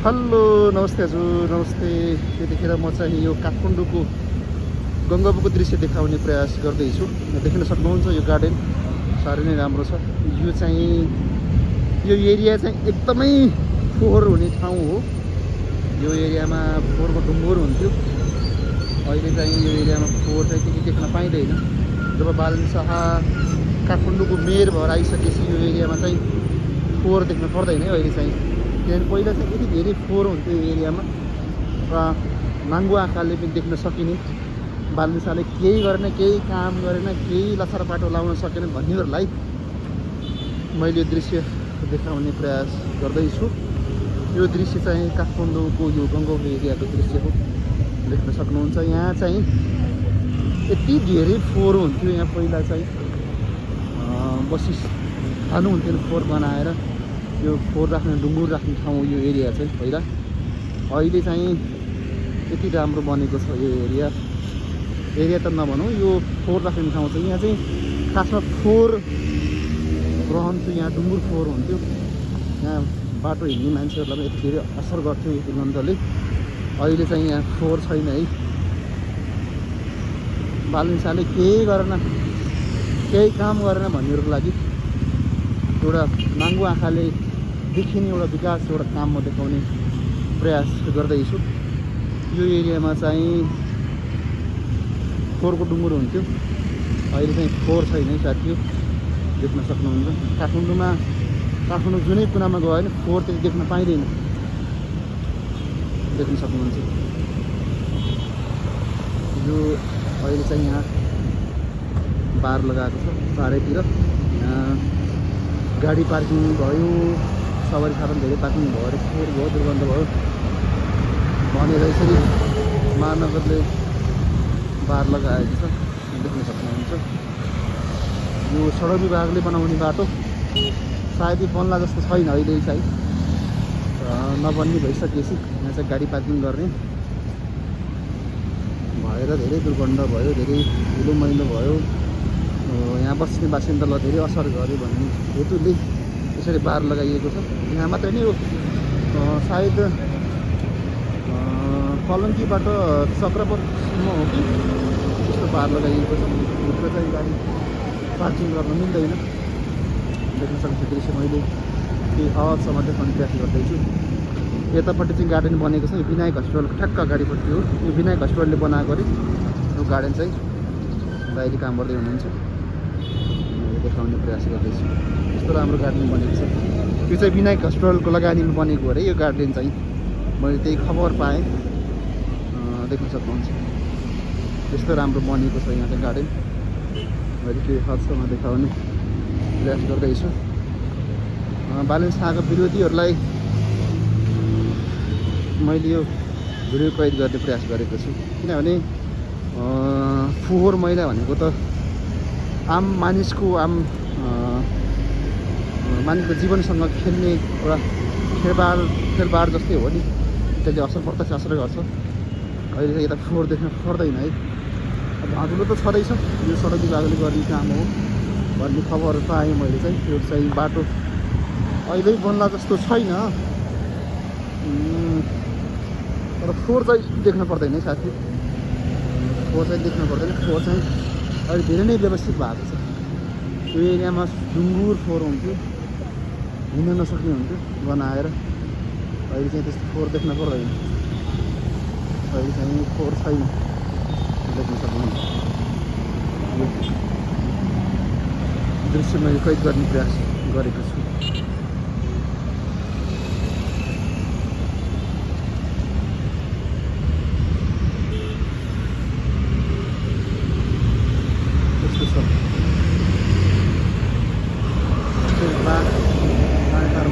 Hello नमस्ते हजुर नमस्ते। त्यतिखेर म चाहिँ यो काठमाडौँको गङ्गाबुको दृश्य देखाउने प्रयास गर्दैछु। देख्न सक्नुहुन्छ यो गार्डन साह्रै नै राम्रो छ। यो चाहिँ यो एरिया चाहिँ एकदमै फोहोर हुने ठाउँ हो। यो एरियामा फोहोरको ढुङ्गोर हुन्थ्यो। अहिले चाहिँ यो एरियामा फोहोर चाहिँ त्यति देख्न पाइँदैन। जब बालन शाह काठमाडौँको मेयर भएर आइसकेपछि यो एरियामा चाहिँ फोहोर देख्न पर्दैन है अहिले चाहिँ। किनभने पहिला चाहिँ यति धेरै फोहोर हुन्थ्यो यो एरियामा र नाङ्गो आँखाले पनि देख्न सकिने। बालन शाहले केही गरेन, केही काम गरेन, केही लछार पाटो लाउन सकेन भन्नेहरूलाई मैले यो दृश्य देखाउने प्रयास गर्दैछु। यो दृश्य चाहिँ काठमाडौँको यो गङ्गाबु एरियाको दृश्य हो। देख्न सक्नुहुन्छ यहाँ चाहिँ यति धेरै फोहोर हुन्थ्यो। यहाँ पहिला चाहिँ खानुहुन्थेन फोहोर बनाएर। यो फोहोर राख्ने ढुङ्गुर राख्ने ठाउँ यो एरिया चाहिँ पहिला। अहिले चाहिँ यति राम्रो बनेको छ यो एरिया त नभनौँ, यो फोहोर राख्ने ठाउँ चाहिँ यहाँ चाहिँ खासमा फोहोर रहन्थ्यो। यहाँ ढुङ्गुर फोहोर हुन्थ्यो। यहाँ बाटो हिँड्ने मान्छेहरूलाई पनि यति धेरै असर गर्थ्यो यो दुर्गन्धले। अहिले चाहिँ यहाँ फोहोर छैन है। बालन शाहले केही गरेन, केही काम गरेन भन्नेहरूको लागि एउटा नाङ्गो आँखाले देखिने एउटा विकास, एउटा काम म देखाउने प्रयास गर्दैछु। यो एरियामा चाहिँ फोहोरको ढुङ्गुर हुन्थ्यो। अहिले चाहिँ फोहोर छैन है साथीहरू, देख्न सक्नुहुन्छ। काठमाडौँ जुनै कुनामा गयो भने फोहोर त्यति देख्न पाइँदैन, देख्न सक्नुहुन्छ। यो अहिले चाहिँ यहाँ बार लगाएको छ चारैतिर। यहाँ गाडी पार्किङ भयो, सवारी साधन धेरै पार्किङ भएर फोहोर भयो, दुर्गन्ध भयो भनेर यसरी महानगरले बार लगाएको छ, देख्न सक्नुहुन्छ। यो सडक विभागले बनाउने बाटो सायद बन्ला जस्तो छैन अहिले चाहिँ, नबन्ने भइसकेपछि यहाँ चाहिँ गाडी पार्किङ गर्ने भएर धेरै दुर्गन्ध भयो, धेरै धुलो मैलो भयो। यहाँ बस्ने बासिन्दालाई धेरै असर गर्यो भन्ने हेतुले यसरी बार लगाइएको छ। यहाँ मात्रै नै हो, सायद कलङ्कीबाट चक्रपथसम्म हो कि त्यस्तो बार लगाइएको छ। भित्र चाहिँ गाडी पार्किङ गर्न मिल्दैन। देख्न सक्छ दृश्य मैले केही हदसम्म देखाउने प्रयास गर्दैछु। यतापट्टि चाहिँ गार्डन बनेको छ। यो विनायक हस्पिटलको ठ्याक्क अगाडिपट्टि हो। यो विनायक हस्पिटलले बनाएको अरे यो गार्डन चाहिँ दाइले काम गर्दै हुनुहुन्छ। देखाउने प्रयास गर्दैछु। यस्तो राम्रो गार्डन बनेको छ। यो चाहिँ विनायक हस्पिटलको लगानीमा बनेको अरे यो गार्डन चाहिँ। मैले त्यही खबर पाएँ, देख्न सक्नुहुन्छ। यस्तो राम्रो बनेको छ यहाँ चाहिँ गार्डन। मैले केही हदसम्म देखाउने प्रयास गर्दैछु। बालन शाहका विरोधीहरूलाई मैले यो भिडियो कैद गर्ने प्रयास गरेको छु। किनभने फोहोर मैला भनेको त आम मानिसको जीवनसँग खेल्ने एउटा खेलबाड जस्तै हो नि। त्यसले प्रत्यक्ष असर गर्छ। अहिले चाहिँ यता फोहोर देख्न पर्दैन है। धुलो त छँदैछ, यो सडक विभागले गर्ने काम हो भन्ने खबर पाएँ मैले चाहिँ। यो चाहिँ बाटो अहिले बन्ला जस्तो छैन, तर फोहोर चाहिँ देख्न पर्दैन है साथी। फोहोर चाहिँ देख्न पर्दैन। फोहोर चाहिँ अहिले धेरै नै व्यवस्थित भएको छ। यो एरियामा ढुङ्गुर फोहोर हुन्थ्यो, हिँड्न नसक्ने हुन्थ्यो बनाएर। अहिले चाहिँ त्यस्तो फोहोर देख्न पर्दैन। अहिले चाहिँ फोहोर छैन, देख्न सक्नुहुन्छ। यो दृश्य मैले कैद गर्ने प्रयास गरेको छु।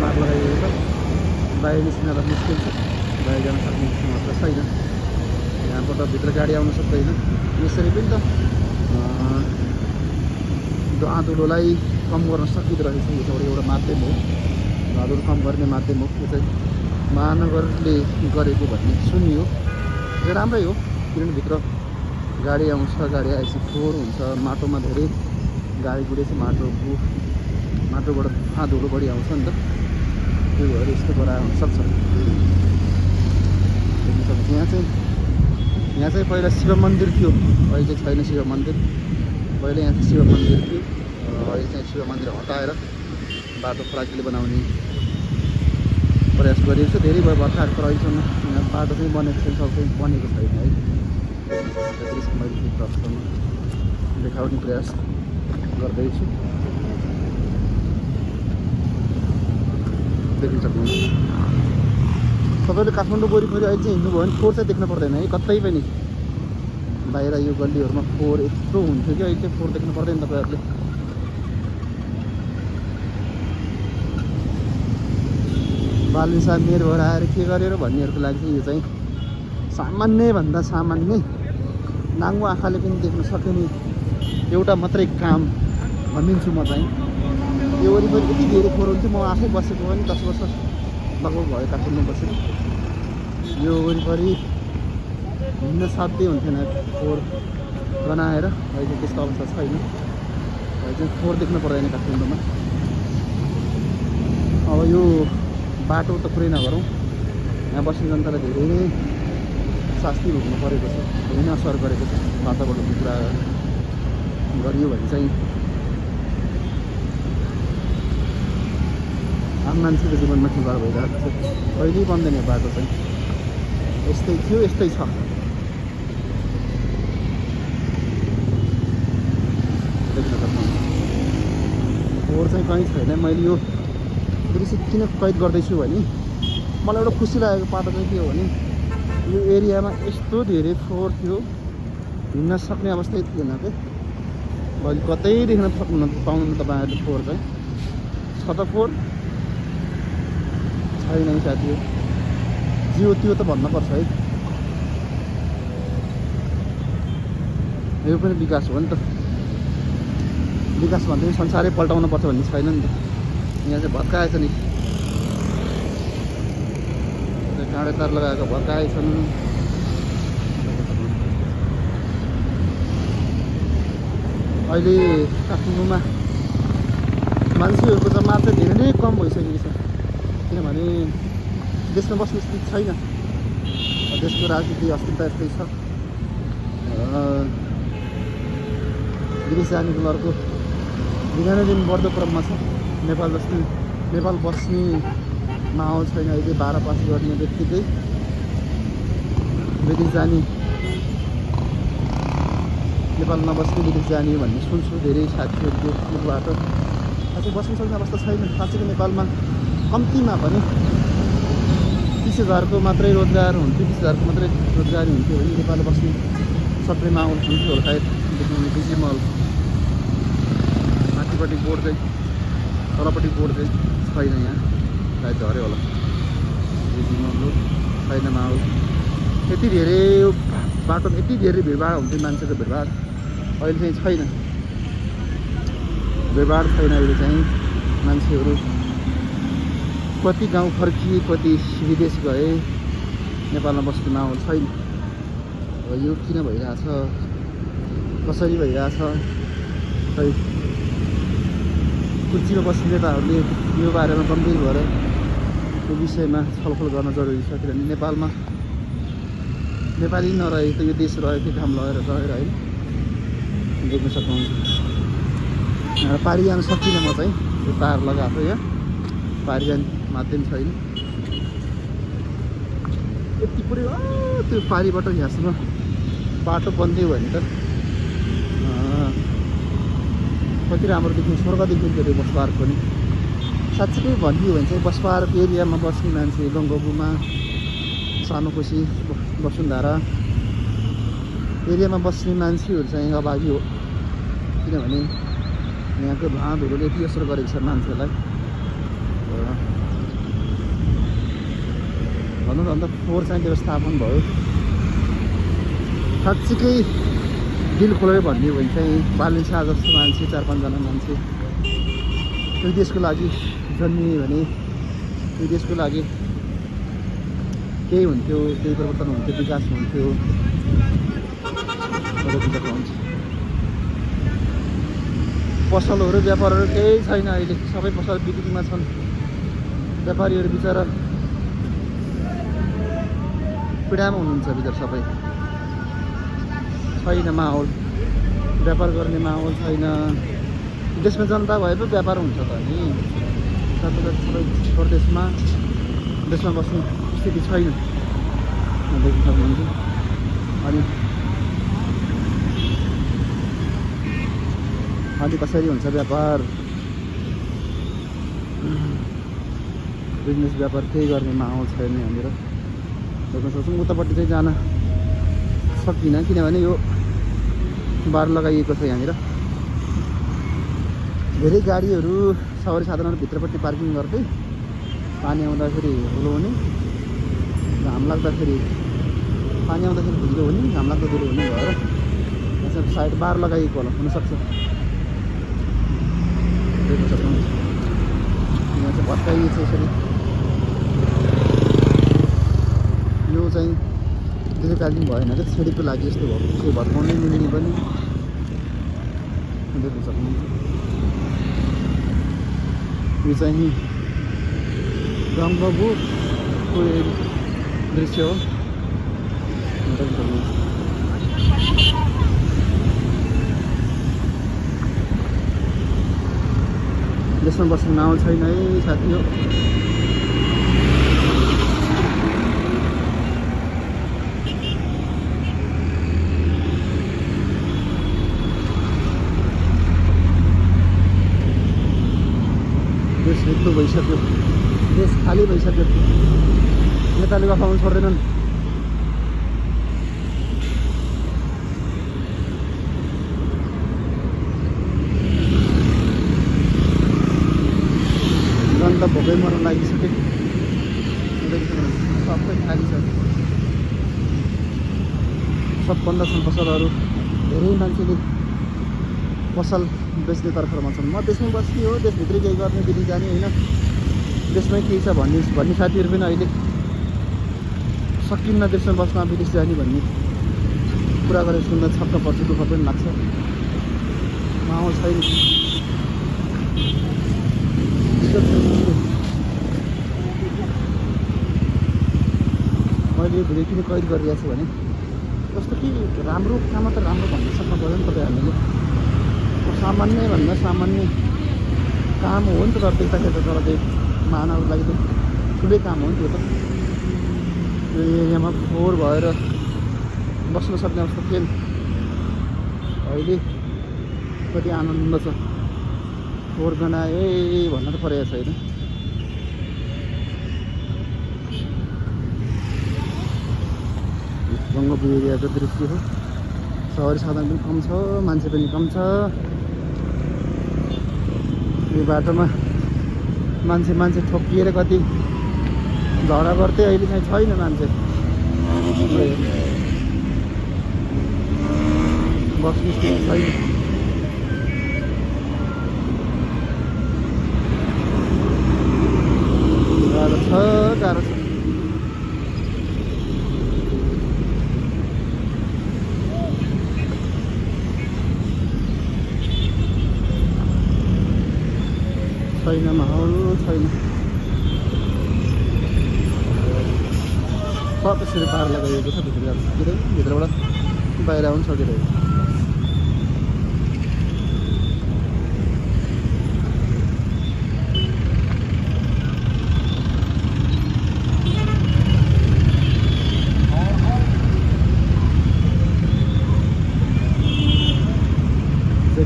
बार लगाइएको छ। बाहिर निस्किनलाई मुस्किल छ, बाहिर जान सक्ने क्षमता छैन। यहाँबाट भित्र गाडी आउन सक्दैन। यसरी पनि त धुलोलाई कम गर्न सकिँदो रहेछ। यो चाहिँ एउटा माध्यम हो, धुलो कम गर्ने माध्यम हो। यो चाहिँ महानगरले गरेको भन्ने सुनियो। यो राम्रै हो, किनभने भित्र गाडी आउँछ, गाडी आएपछि फोहोर हुन्छ। माटोमा धेरै गाडी गुडेपछि माटोबाट धुलो बढी आउँछ नि त। त्यो भएर यस्तो कुरा हुन सक्छ। सकेपछि यहाँ चाहिँ पहिला शिव मन्दिर थियो, अहिले चाहिँ छैन शिव मन्दिर। पहिला यहाँ चाहिँ शिव मन्दिर थियो, अहिले चाहिँ शिव मन्दिर हटाएर बाटो फराकिलो बनाउने प्रयास गरिएको छ। धेरै भयो भर्खर तर अहिलेसम्म यहाँ बाटो चाहिँ बनेको छैन, सबै बनेको छैन है। त्यसरी मैले तपाईँसँग देखाउने प्रयास गर्दैछु, देख्न सक्नुहुन्छ। तपाईँले काठमाडौँ वरिपरि अहिले चाहिँ हिँड्नुभयो भने फोहोर चाहिँ देख्न पर्दैन है, कतै पनि। बाहिर यो गल्लीहरूमा फोहोर यत्रो हुन्थ्यो कि अहिले चाहिँ फोहोर देख्न पर्दैन तपाईँहरूले। बालुसा मेरो भएर आएर के गरेर भन्नेहरूको लागि चाहिँ यो चाहिँ सामान्यभन्दा सामान्य नाङ्गो आँखाले पनि देख्न सकिने एउटा मात्रै काम भनिदिन्छु म चाहिँ। यो वरिपरि यति धेरै फोहोर हुन्थ्यो, म आफै बसेको पनि 10 वर्ष लगभग भयो काठमाडौँ बसेको। यो वरिपरि हिँड्न साध्यै हुन्थेन फोहोर गनाएर, अहिले त्यस्तो अवस्था छैन। अहिले चाहिँ फोहोर देख्न पर्दैन काठमाडौँमा। अब यो बाटो त पुरै नगरौँ, यहाँ बस्ने जनतालाई धेरै नै शास्ति भोग्नु परेको छ, धेरै नै असर गरेको छ। वातावरणको कुरा गरियो भने चाहिँ आम मान्छेको जीवनमा सुधार भइरहेको छ। कहिल्यै बन्दैन बाटो चाहिँ, यस्तै थियो यस्तै छ। देख्न सक्नुहुन्छ फोहोर चाहिँ कहीँ छैन। मैले यो दृश्य किन कैद गर्दैछु भने मलाई एउटा खुसी लागेको पाटो चाहिँ के हो भने यो एरियामा यस्तो धेरै फोहोर थियो, हिँड्न सक्ने अवस्था थिएन क्या। अहिले कतै देख्न पाउनु तपाईँहरूले फोहोर चाहिँ छ त, फोहोर छैन साथी। जियो त्यो त भन्नुपर्छ है, यो पनि विकास हो नि त। विकास भन्दा पनि संसारै पल्टाउनु पर्छ भन्ने छैन नि त। यहाँ चाहिँ भत्काएछ नि, काँडे तार लगाएको भत्काएछन्। अहिले काठमाडौँमा मान्छेहरूको जम्मा चाहिँ धेरै नै कम भइसकेको छ, किनभने देशमा बस्ने स्थिति छैन। देशको राजनीति अस्थिरता यस्तै छ। विदेश जाने लहरको दिनानुदिन बढ्दो क्रममा छ। नेपाल बस्ने माहौल छैन अहिले। 12 पास गर्ने बित्तिकै विदेश जाने, नेपाल नबस्ने विदेश जाने भन्ने सुन्छु धेरै साथीहरूको मुखबाट। अझै बस्न सक्ने अवस्था छैन। साँच्चै नेपालमा कम्तीमा पनि 30,000को मात्रै रोजगार हुन्थ्यो, 30,000को मात्रै रोजगारी हुन्थ्यो भने नेपाल बस्ने सक्ने माहौल हुन्थ्यो होला सायद। देख्नु बिजी महल माथिपट्टि बोर्ड चाहिँ, तलपट्टि बोर्ड चाहिँ छैन, यहाँ सायद झऱ्यो होला। बिजी महल छैन माहौल। यति धेरै बाटोमा यति धेरै भिडभाड हुन्थ्यो, मान्छेको भिडभाड अहिले चाहिँ छैन। भिडभाड छैन अहिले चाहिँ। मान्छेहरू कति गाउँ फर्किए, कति विदेश गए, नेपालमा बस्ने माहौल छैन। यो किन भइरहेछ, कसरी भइरहेछ, खै कुर्सीमा बस्ने नेताहरूले यो बारेमा गम्भीर भएर यो विषयमा छलफल गर्न जरुरी छ। किनभने नेपालमा नेपाली नरहे त यो देश रहेको काम लगेर गएर है। देख्न सक्नुहुन्छ पारी जान सकिनँ म चाहिँ। यो तार लगाएको यहाँ पारी जाने माध्यम छैन। यति पुरै त्यो पारीबाट यहाँसम्म बाटो बन्दियो भने त कति राम्रो देखिन्छ, स्वर्ग देखिन्छ त्यो बसपार्क पनि। साँच्चै भनियो भने चाहिँ बसपार्क एरियामा बस्ने मान्छे, गङ्गोबुमा, सानोकोशी, वसुन्धरा एरियामा बस्ने मान्छेहरू चाहिँ अभागी हो। किनभने यहाँको भाँधहरूले यति असर गरेको छ मान्छेलाई। भनौँ भन्दा फोहोर चाहिँ व्यवस्थापन भयो। साँच्चीकै दिल खोलेर भन्यो भने चाहिँ बालिन्छा जस्तो मान्छे, 4-5 जना मान्छे यो देशको लागि जन्मिए भने यो देशको लागि केही हुन्थ्यो, केही परिवर्तन हुन्थ्यो, विकास हुन्थ्यो। पसलहरू व्यापारहरू केही छैन अहिले, सबै पसल बिक्रीमा छन्। व्यापारीहरू बिचरा पीडामा हुनुहुन्छ भित्र सबै। छैन माहौल, व्यापार गर्ने माहौल छैन। देशमा जनता भए पो व्यापार हुन्छ त नि। सबै प्रदेशमा देशमा बस्ने स्थिति छैन देख्न सक्नुहुन्छ। अनि कसरी हुन्छ व्यापार, बिजनेस व्यापार केही गर्ने माहौल छैन यहाँनिर देख्न सक्छौँ। उतापट्टि चाहिँ जान सकिनँ किनभने यो बार लगाइएको छ यहाँनिर। धेरै गाडीहरू सवारी साधनहरू भित्रपट्टि पार्किङ गर्दै पानी आउँदाखेरि धुलो हुने, घाम लाग्दाखेरि पानी आउँदाखेरि ढिलो हुने, घाम लाग्दा धुलो हुने भएर यसरी साइड बार लगाइएको होला हुनसक्छ। देख्न सक्नुहुन्छ यहाँ चाहिँ भत्काइएको छ यसरी। यो चाहिँ दीर्घकालीन भएन क्या, छेडीको लागि यस्तो भएको, त्यो भत्काउनै मिल्ने पनि देख्न सक्नुहुन्छ। यो चाहिँ गङ्गबुको दृश्य हो देख्न सक्नुहुन्छ। देशमा बस्ने माहौल छैन है साथी हो। देश रित्तो भइसक्यो, देश खाली भइसक्यो। नेताले गफाउनु छोड्दैनन्। जनता भोकै मर्न लागिसक्यो। सबै खाली छ, सब बन्द छन् पसलहरू। धेरै मान्छेले पसल बेच्ने तर्फमा छन्। म देशमै बस्ने हो, देशभित्रै केही गर्ने, विदेश जाने होइन, देशमै केही छ भन्ने साथीहरू पनि अहिले सकिन्न देशमा बस्न, विदेश जाने भन्ने कुरा गरेर सुन्दा छक्क पर्छ, दुःख पनि लाग्छ। माहौल छैन। मैले यो भिडियो किन कैद गरिरहेको छु भने जस्तो कि राम्रो काम त राम्रो भन्न सक्नु पऱ्यो नि तपाईँहरूले। सामान्य भन्दा सामान्य काम हो नि त देख्दाखेरि त, तर त्यो मानवको लागि त ठुलै काम हो नि त्यो त। यो एरियामा फोहोर भएर बस्न सक्ने अवस्था थिएन, अहिले कति आनन्द छ। फोहोर गनाए भन्न त परेको छैन। गङ्गबु एरियाको दृश्य हो। सवारी साधन पनि कम छ, मान्छे पनि कम छ। यो बाटोमा मान्छे ठोकिएर कति झगडा गर्थे, अहिले चाहिँ छैन मान्छे। बस्ने स्थिति छैन। गाह्रो छ। छैन माहौल छैन। सब यसरी पार लगाइएको छ भित्रबाट बाहिर आउनु सकिरहेको।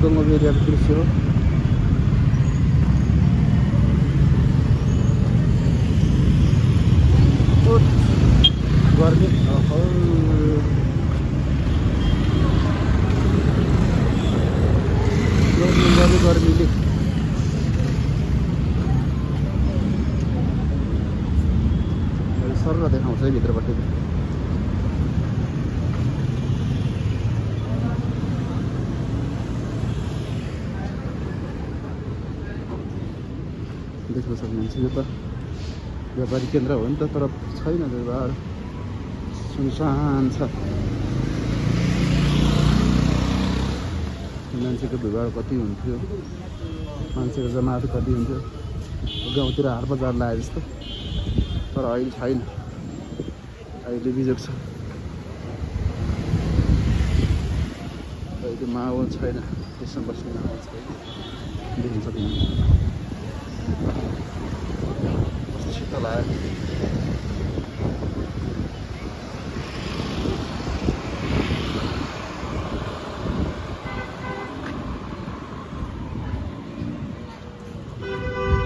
गङ्गबु एरियाको दृश्य हो। गर्मी गर्मीले सरर देखाउँछ है भित्रपट्टि। देख्न सक्नुहुन्छ यो त व्यापारिक केन्द्र हो नि त, तर छैन व्यवहार, सुनसान छ। मान्छेको भिडभाड कति हुन्थ्यो, मान्छेको जमात कति हुन्थ्यो, गाउँतिर हाट बजार लाए जस्तो, तर अहिले छैन। अहिले बिजोग छ, अहिले माहौल छैन, त्यसमा बस्ने माहौल छैन, देख्न सक्नुहुन्छ कस्तो शीतल आयो।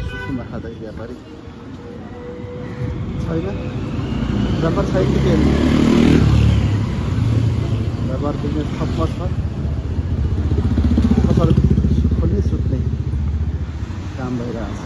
सुकुमा खाँदै व्यापारी छैन, व्यापार छैन कि के व्यापार बिजनेस ठप्प छ, कसरी खोल्ने सुत्ने काम भइरहेछ।